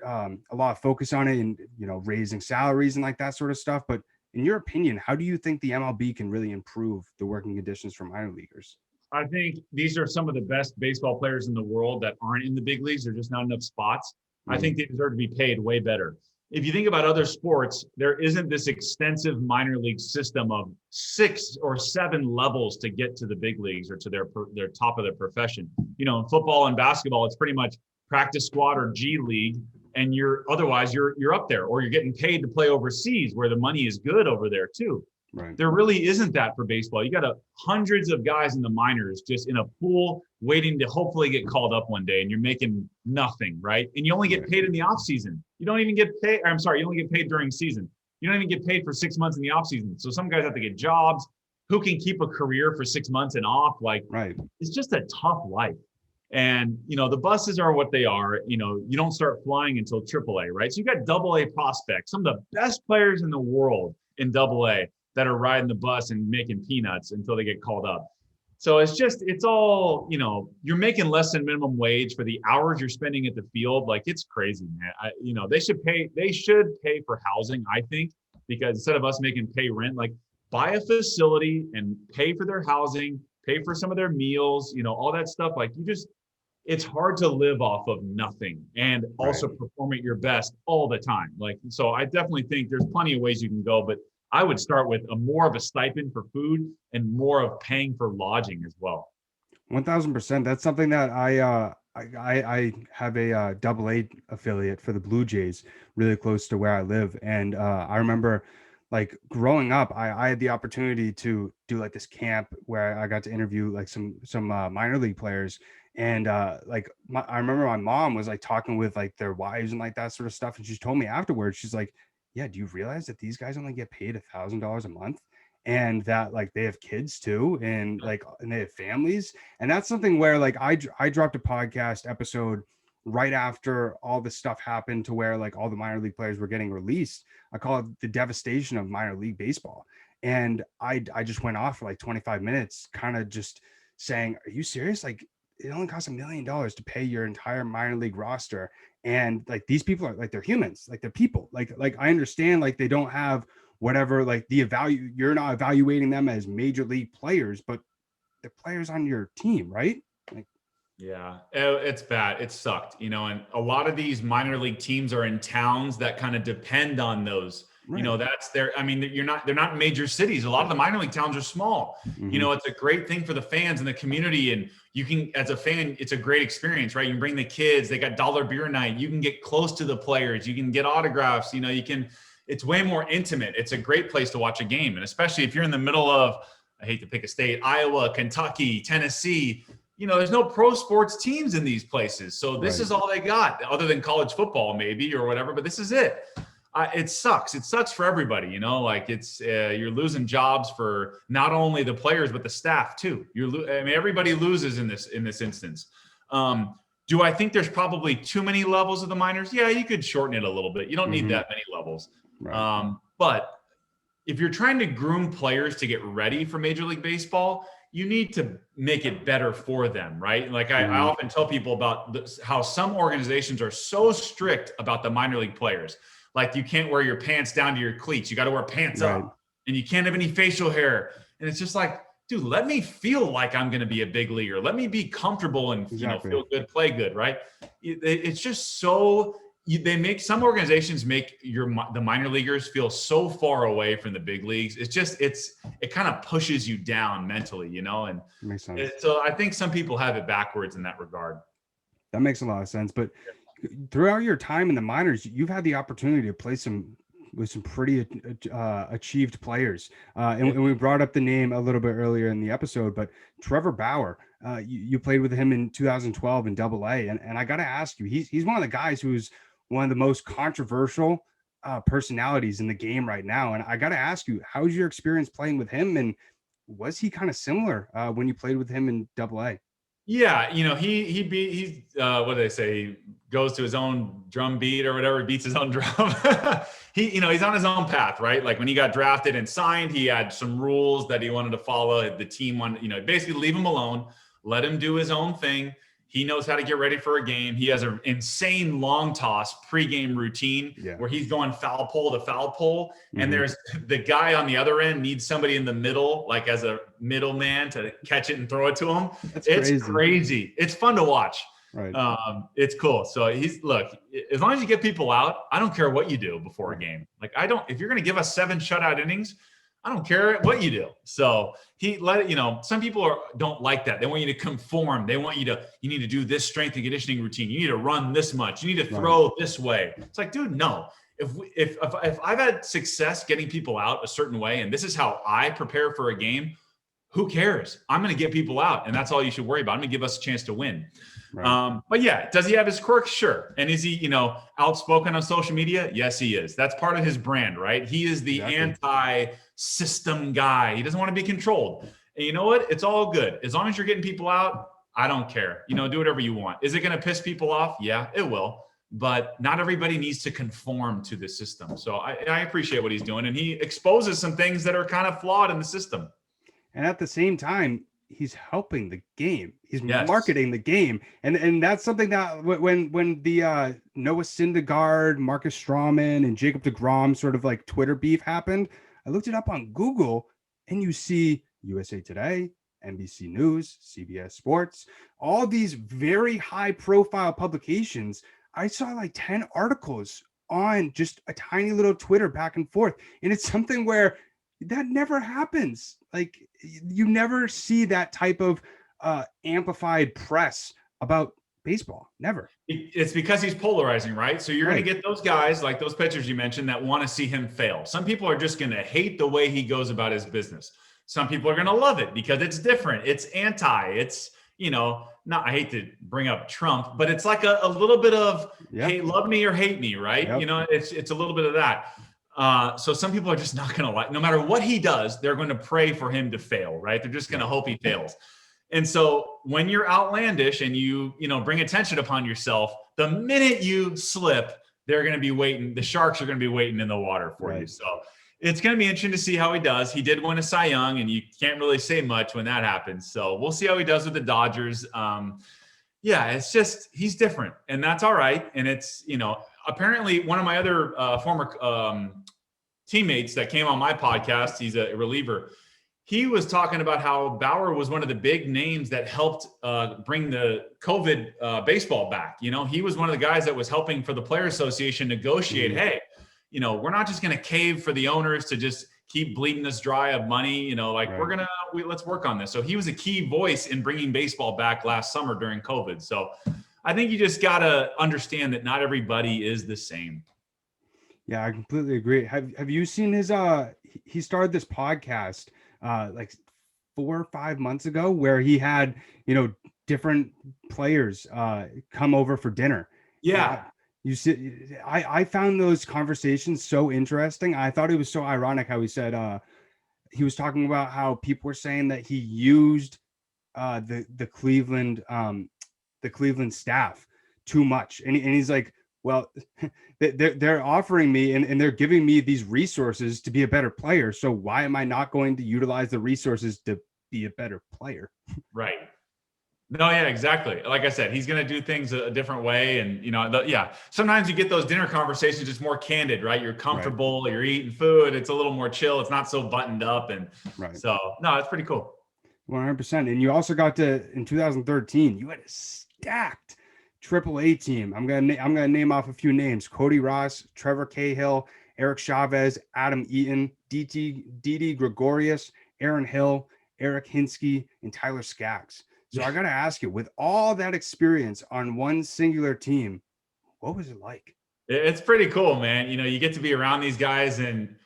lot of focus on it, and you know, raising salaries and like that sort of stuff. But in your opinion, how do you think the MLB can really improve the working conditions for minor leaguers? I think these are some of the best baseball players in the world that aren't in the big leagues. There's just not enough spots. I think they deserve to be paid way better. If you think about other sports, there isn't this extensive minor league system of 6 or 7 levels to get to the big leagues or to their top of their profession. You know, in football and basketball, it's pretty much practice squad or G League, and you're up there, or you're getting paid to play overseas where the money is good over there too. Right. There really isn't that for baseball. You got hundreds of guys in the minors just in a pool waiting to hopefully get called up one day, and you're making nothing, right? And you only get paid in the off season. You don't even get paid. I'm sorry, you only get paid during season. You don't even get paid for 6 months in the off season. So some guys have to get jobs. Who can keep a career for 6 months and off? Like, right. It's just a tough life. And, you know, the buses are what they are. You know, you don't start flying until AAA, right? So you got AA prospects, some of the best players in the world in AA that are riding the bus and making peanuts until they get called up. So it's all, you know, you're making less than minimum wage for the hours you're spending at the field. Like, it's crazy, man. You know, they should pay for housing, I think, because instead of us making pay rent, like, buy a facility and pay for their housing, pay for some of their meals, you know, all that stuff. Like, it's hard to live off of nothing and also perform at your best all the time. Like, so I definitely think there's plenty of ways you can go, but I would start with more of a stipend for food and more of paying for lodging as well. 1000%. That's something that I have a AA affiliate for the Blue Jays really close to where I live. And I remember like growing up, I had the opportunity to do like this camp where I got to interview like some minor league players. And I remember my mom was like talking with like their wives and like that sort of stuff. And she told me afterwards, she's like, "Yeah, do you realize that these guys only get paid $1,000 a month, and that like they have kids too, and they have families?" And that's something where like I dropped a podcast episode right after all this stuff happened to where like all the minor league players were getting released. I call it the devastation of minor league baseball. And I just went off for like 25 minutes, kind of just saying, "Are you serious? Like, it only costs $1 million to pay your entire minor league roster. And like, these people are like, they're humans, like they're people. Like I understand, like they don't have whatever, like you're not evaluating them as major league players, but they're players on your team, right?" Like, yeah, it's bad. It sucked, you know, and a lot of these minor league teams are in towns that kind of depend on those. Right. You know, I mean, they're not major cities. A lot of the minor league towns are small. Mm-hmm. You know, it's a great thing for the fans and the community. And you can, as a fan, it's a great experience, right? You can bring the kids, they got dollar beer night. You can get close to the players. You can get autographs, you know, it's way more intimate. It's a great place to watch a game. And especially if you're in the middle of, I hate to pick a state, Iowa, Kentucky, Tennessee, there's no pro sports teams in these places. So this Right. is all they got, other than college football maybe or whatever, but this is it. It sucks. It sucks for everybody, like it's you're losing jobs for not only the players but the staff too. Everybody loses in this instance. Do I think there's probably too many levels of the minors? Yeah, you could shorten it a little bit. You don't need that many levels. Right. But if you're trying to groom players to get ready for Major League Baseball, you need to make it better for them, right? Like I often tell people about how some organizations are so strict about the minor league players. Like you can't wear your pants down to your cleats. You got to wear pants up, and you can't have any facial hair. And it's just like, dude, let me feel like I'm going to be a big leaguer. Let me be comfortable and feel good, play good, right? It's just so some organizations make the minor leaguers feel so far away from the big leagues. It kind of pushes you down mentally, and makes sense. So I think some people have it backwards in that regard. That makes a lot of sense. But throughout your time in the minors, you've had the opportunity to play with some pretty achieved players. And we brought up the name a little bit earlier in the episode, but Trevor Bauer, you played with him in 2012 in Double-A. And I got to ask you, he's one of the guys who's one of the most controversial personalities in the game right now. And I got to ask you, how's your experience playing with him? And was he kind of similar when you played with him in Double-A? Yeah, he's what do they say? He goes to his own drum beat or whatever, beats his own drum. He's on his own path, right? Like when he got drafted and signed, he had some rules that he wanted to follow. The team wanted, basically leave him alone, let him do his own thing. He knows how to get ready for a game. He has an insane long toss pregame routine where he's going foul pole to foul pole. And there's the guy on the other end needs somebody in the middle, like as a middleman to catch it and throw it to him. It's crazy. It's fun to watch. Right. It's cool. So as long as you get people out, I don't care what you do before a game. Like if you're going to give us 7 shutout innings, I don't care what you do. So some people don't like that. They want you to conform. They want you need to do this strength and conditioning routine. You need to run this much. You need to throw this way. It's like, dude, no. If I've had success getting people out a certain way, and this is how I prepare for a game, who cares? I'm going to get people out, and that's all you should worry about. I'm going to give us a chance to win. Right. But yeah, does he have his quirks? Sure. And is he, outspoken on social media? Yes, he is. That's part of his brand, right? He is the anti-system guy. He doesn't want to be controlled. And you know what? It's all good. As long as you're getting people out, I don't care. Do whatever you want. Is it going to piss people off? Yeah, it will. But not everybody needs to conform to the system. So I appreciate what he's doing. And he exposes some things that are kind of flawed in the system. And at the same time, he's helping the game. He's marketing the game. And that's something that when the Noah Syndergaard, Marcus Stroman, and Jacob deGrom sort of like Twitter beef happened, I looked it up on Google, and you see USA Today, NBC News, CBS Sports, all these very high profile publications. I saw like 10 articles on just a tiny little Twitter back and forth. And it's something where that never happens. Like you never see that type of amplified press about baseball. Never. It's because he's polarizing, right? So you're going to get those guys like those pitchers you mentioned that want to see him fail. Some people are just going to hate the way he goes about his business. Some people are going to love it because it's different. It's it's, not, I hate to bring up Trump, but it's like a little bit of, hey, love me or hate me, right? Yep. It's a little bit of that. So some people are just not going to like, no matter what he does, they're going to pray for him to fail, right? They're just going to hope he fails. And so when you're outlandish and you bring attention upon yourself, the minute you slip, they're going to be waiting. The sharks are going to be waiting in the water for you. So it's going to be interesting to see how he does. He did win a Cy Young, and you can't really say much when that happens. So we'll see how he does with the Dodgers. It's just, he's different, and that's all right. And it's, apparently one of my other former teammates that came on my podcast, he's a reliever. He was talking about how Bauer was one of the big names that helped bring the COVID baseball back. He was one of the guys that was helping for the Players Association negotiate, hey, we're not just going to cave for the owners to just keep bleeding us dry of money. Let's work on this. So he was a key voice in bringing baseball back last summer during COVID. So I think you just got to understand that not everybody is the same. Yeah, I completely agree. Have you seen his, he started this podcast like 4 or 5 months ago where he had, different players come over for dinner. Yeah. You see, I found those conversations so interesting. I thought it was so ironic how he said he was talking about how people were saying that he used the Cleveland staff too much, and he's like, well, they're offering me and they're giving me these resources to be a better player. So why am I not going to utilize the resources to be a better player? Right. No, yeah, exactly. Like I said, he's going to do things a different way. And, yeah, sometimes you get those dinner conversations just more candid, right? You're comfortable, right. You're eating food. It's a little more chill. It's not so buttoned up. And so, no, it's pretty cool. 100%. And you also got to, in 2013, you had a stacked AAA team. I'm gonna name off a few names: Cody Ross, Trevor Cahill, Eric Chavez, Adam Eaton, Didi Gregorius, Aaron Hill, Eric Hinsky, and Tyler Skaggs. So I got to ask you, with all that experience on one singular team, what was it like? It's pretty cool, man. You get to be around these guys, and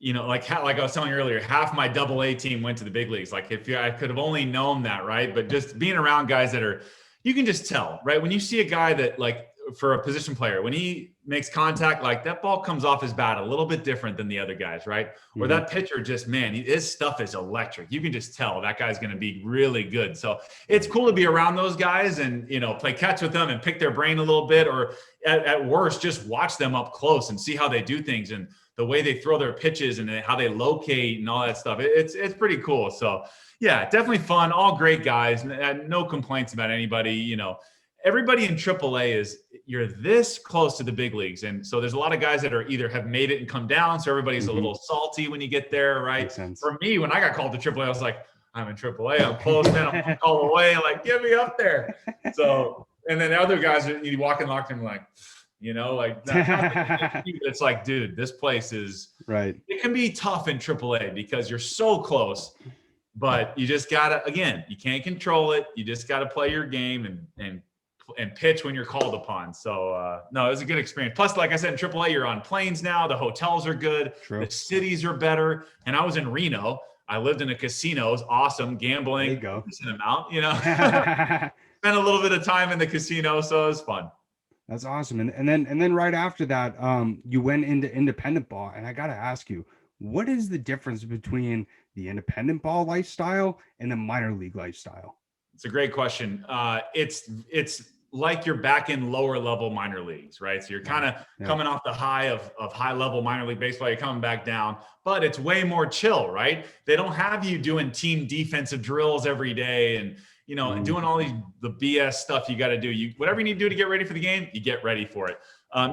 like I was telling you earlier, half my AA team went to the big leagues. Like I could have only known that, right? But just being around guys that you can just tell, right? When you see a guy that, like, for a position player, when he makes contact, like, that ball comes off his bat a little bit different than the other guys, right? Or that pitcher just, man, his stuff is electric. You can just tell that guy's going to be really good. So it's cool to be around those guys and, play catch with them and pick their brain a little bit, or at worst, just watch them up close and see how they do things and the way they throw their pitches and how they locate and all that stuff. It's pretty cool. So yeah, definitely fun. All great guys. No complaints about anybody. Everybody in AAA you're this close to the big leagues. And so there's a lot of guys that either have made it and come down. So everybody's a little salty when you get there, right? For me, when I got called to AAA, I was like, I'm in AAA. I'm close, man. I'm one call away. Like, get me up there. So, and then the other guys, you walk in the locker room like, it's like, dude, this place is right. It can be tough in AAA because you're so close, but you just gotta, again, you can't control it. You just gotta play your game and pitch when you're called upon. So no, it was a good experience. Plus, like I said, in AAA, you're on planes now. The hotels are good. True. The cities are better. And I was in Reno. I lived in a casino. It was awesome. Gambling. There you go. Decent amount, Spent a little bit of time in the casino, so it was fun. That's awesome. And then right after that, you went into independent ball. And I got to ask you, what is the difference between the independent ball lifestyle and the minor league lifestyle? It's a great question. It's like you're back in lower level minor leagues, right? So you're kind of coming off the high of high level minor league baseball. You're coming back down, but it's way more chill, right? They don't have you doing team defensive drills every day and, and doing all the BS stuff you got to do. Whatever you need to do to get ready for the game, you get ready for it.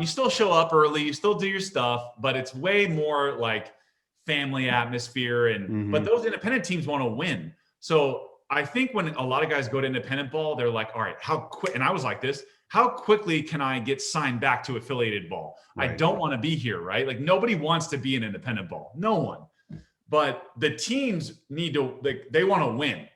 You still show up early, you still do your stuff, but it's way more like family atmosphere. But those independent teams want to win. So I think when a lot of guys go to independent ball, they're like, all right, how quick? And I was like this, how quickly can I get signed back to affiliated ball? Right. I don't want to be here, right? Like, nobody wants to be in independent ball. No one. But the teams they want to win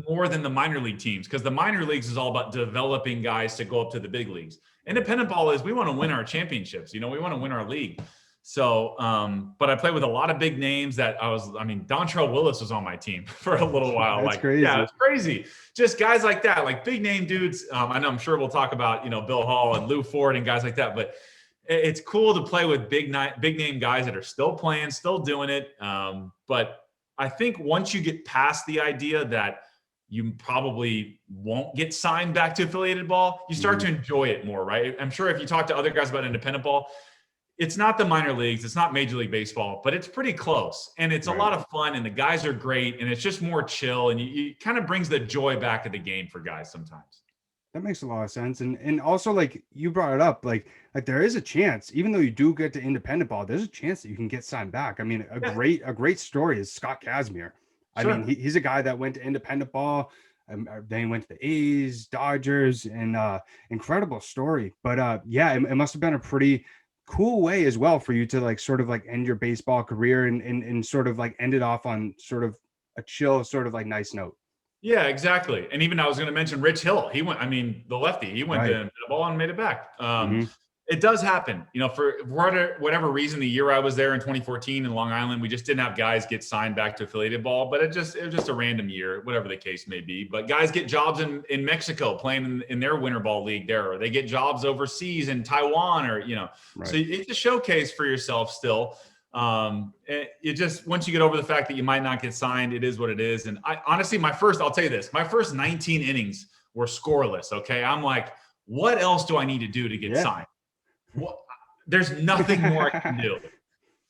more than the minor league teams, because the minor leagues is all about developing guys to go up to the big leagues. Independent ball is, we want to win our championships. We want to win our league. So, but I played with a lot of big names Dontrell Willis was on my team for a little while. That's crazy. Yeah, it's crazy. Just guys like that, like big name dudes. I know, I'm sure we'll talk about, Bill Hall and Lou Ford and guys like that, but it's cool to play with big name guys that are still playing, still doing it. But I think once you get past the idea that you probably won't get signed back to affiliated ball, you start to enjoy it more, right? I'm sure if you talk to other guys about independent ball, it's not the minor leagues, it's not Major League Baseball, but it's pretty close. And it's a lot of fun, and the guys are great, and it's just more chill, and you kind of brings the joy back of the game for guys sometimes. That makes a lot of sense. And also, like, you brought it up, like there is a chance, even though you do get to independent ball, there's a chance that you can get signed back. I mean, a great story is Scott Kazmir. Sure. I mean, he's a guy that went to independent ball. Then he went to the A's, Dodgers, and incredible story. But it must have been a pretty cool way as well for you to like sort of like end your baseball career and sort of like end it off on sort of a chill, sort of like nice note. Yeah, exactly. And even I was going to mention Rich Hill. He went, the lefty, he went to the ball and made it back. It does happen, for whatever reason. The year I was there in 2014 in Long Island, we just didn't have guys get signed back to affiliated ball. But it was just a random year, whatever the case may be. But guys get jobs in Mexico playing in their winter ball league there, or they get jobs overseas in Taiwan, or Right. So it's a showcase for yourself still. It just, once you get over the fact that you might not get signed, it is what it is. And I honestly, I'll tell you this, my first 19 innings were scoreless. Okay, I'm like, what else do I need to do to get signed? There's nothing more I can do.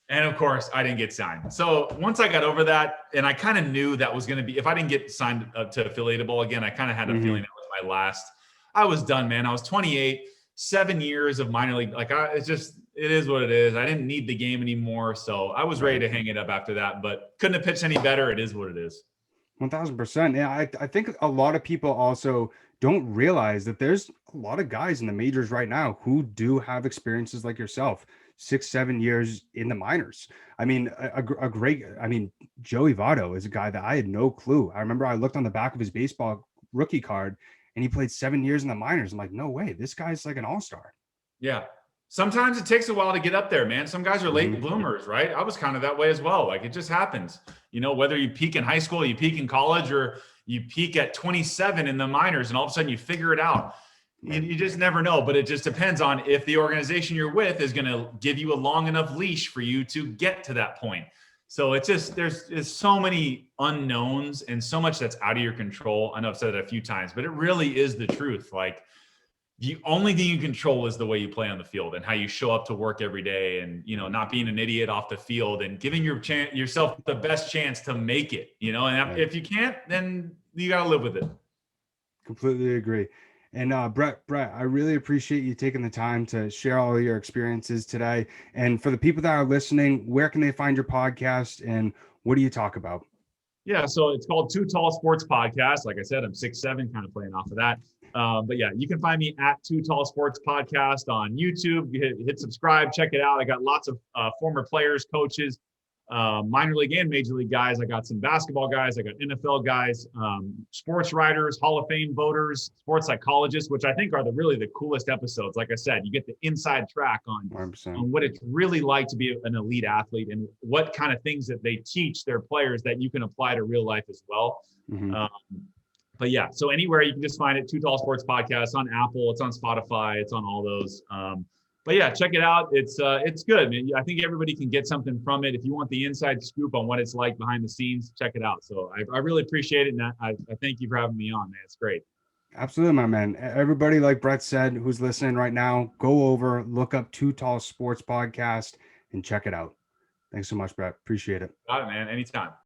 And of course, I didn't get signed. So once I got over that, and I kind of knew that was going to be, if I didn't get signed to affiliated ball again, I kind of had a feeling that was my last. I was done, man. I was 28, 7 years of minor league. Like, it is what it is. I didn't need the game anymore. So I was ready to hang it up after that, but couldn't have pitched any better. It is what it is. 1000%. Yeah, I think a lot of people also don't realize that there's a lot of guys in the majors right now who do have experiences like yourself, 6-7 years in the minors. I mean, Joey Votto is a guy that I had no clue. I remember I looked on the back of his baseball rookie card and he played 7 years in the minors. I'm like, no way, this guy's like an all-star. Yeah. Sometimes it takes a while to get up there, man. Some guys are late bloomers, right? I was kind of that way as well. Like, it just happens, whether you peak in high school, you peak in college, or you peak at 27 in the minors, and all of a sudden you figure it out. You just never know, but it just depends on if the organization you're with is going to give you a long enough leash for you to get to that point. So it's just, there's so many unknowns and so much that's out of your control. I know I've said it a few times, but it really is the truth. Like, the only thing you control is the way you play on the field and how you show up to work every day, and, not being an idiot off the field and giving yourself the best chance to make it, and if you can't, then you got to live with it. Completely agree. And Brett, I really appreciate you taking the time to share all your experiences today. And for the people that are listening, where can they find your podcast and what do you talk about? Yeah, so it's called Too Tall Sports Podcast. Like I said, I'm 6'7", kind of playing off of that. But yeah, you can find me at Too Tall Sports Podcast on YouTube. Hit subscribe, check it out. I got lots of former players, coaches, minor league and major league guys. I got some basketball guys. I got NFL guys, sports writers, Hall of Fame voters, sports psychologists, which I think are really the coolest episodes. Like I said, you get the inside track on what it's really like to be an elite athlete and what kind of things that they teach their players that you can apply to real life as well. But yeah, so anywhere you can just find it, Too Tall Sports Podcast. On Apple, it's on Spotify, it's on all those. But yeah, check it out. It's good, man. I think everybody can get something from it. If you want the inside scoop on what it's like behind the scenes, check it out. So I really appreciate it, and I thank you for having me on, man. It's great. Absolutely, my man. Everybody, like Brett said, who's listening right now, go over, look up Too Tall Sports Podcast and check it out. Thanks so much, Brett. Appreciate it. Got it, man. Anytime.